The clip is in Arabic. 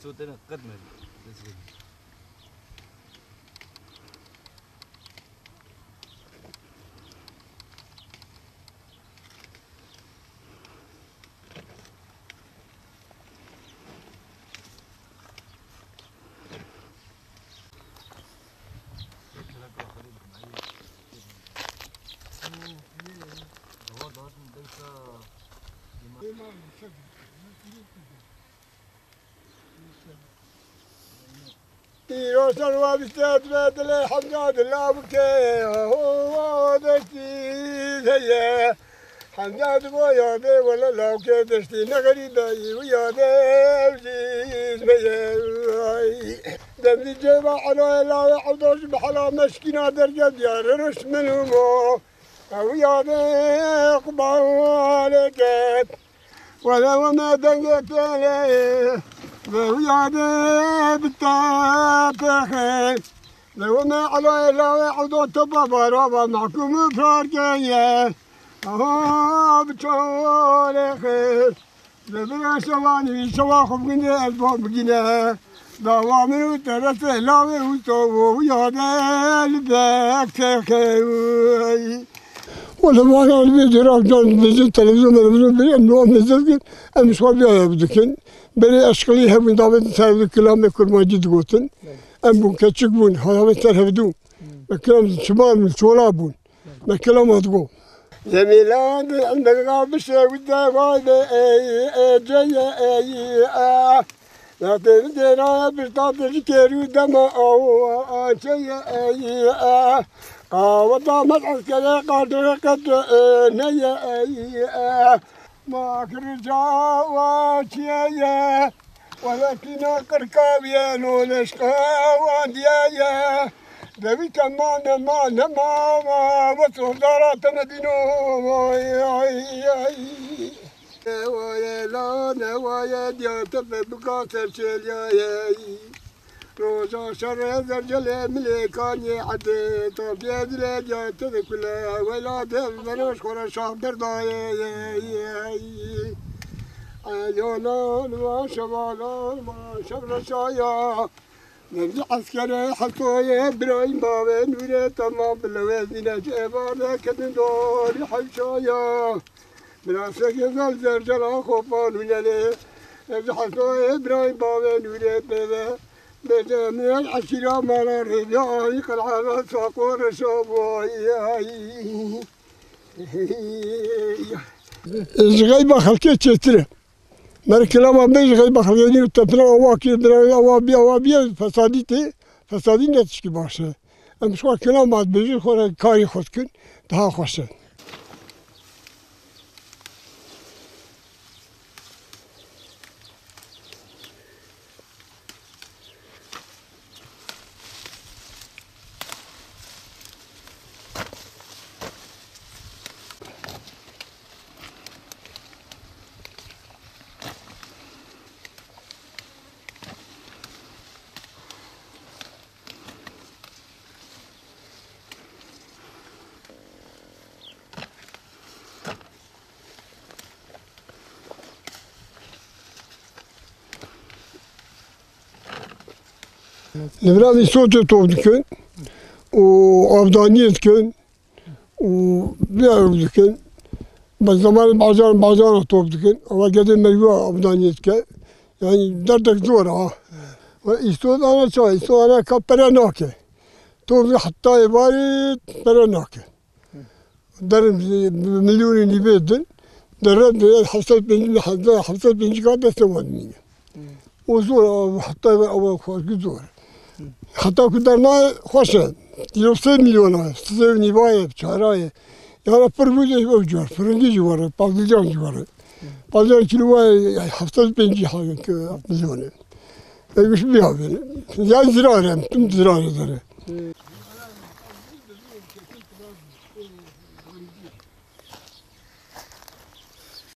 صوتنا قدمه يوصل وبستات بدل حمد الله بكي هو دشتي هي حمد بويا بي ولا لو كي دشتي نغري باي ويا بي بي دمي جيبا على لا عودش بحلا مسكينة درجة ديار رش منهم ويا بي قبالك ولا وما دنقت عليه ويا بالتابخ لو ما على لا عدو تبابا رابا معكم فرقية بتشول خير لبنا سواني سواخب من الباب بقينا دوامي وترس لا وتو ويا الباك خير ولا ما أنا الفيديو راح جون بيجي التلفزيون النوم نزل المشوار بيا بدكن بني أشكالي هم دعوة تسافر كلام يكون موجود قوتن أم بون كتشك بون هذا بتر هبدو بكلام شمال من شولابون بكلام هتقو زميلان عندك غابش ودا وايد جاي لا تبدينا بستاد كيرو دما أو جاي ودا مدعس كذا قادر قد نيا ما كرجا واشيا ولكن كركابيا نونشقا واديا دبي كمان ما وتصدرات مدينو ويا لا نوايا ديات بقاطر شليا روزا شر درجل ملكاني عدي طب يدري جات كلها ولاد منوش خور شاب درداي عيونان وشمالان وشبر شايا نبي عسكري حطوي برايم بابن وري تمام بالوزن جبار كدن دوري حشايا مناسك يزال درجل خوفان ولله نبي حطوي برايم بابن وري بابا من العشرة مرة رجعي قلعة ساقور شابوي غيبة خلقي تشتري مركلا ما بيج غيبة خلقي وتبنا أواكي بنا أوابي فسادي نتشكي باشا أم شو كلام ما بيجي خور كاري خدكن ده خوشة نبرامي صوت توبدكن وأبدانية كن وبيعودكن بالزمان بعضان توبدكن وقدر مليوا أبدانية كن يعني دردك زورها ويستود أنا شو يستود أنا كبرناكه توبد حتى يباري برناكه درم مليون يبيدن درب حصل بنج قاعدة ثواني وزور حتى أول خوش زور حتى كدرنا خوشة يوصل مليون سيفني باي بشهراي يعني فرموجي وجوار فرنجي جوار بالجان جوار بالجان كيلو حصل بنجي حاجة مليون ايش بيها يعني زراعة تم زراعة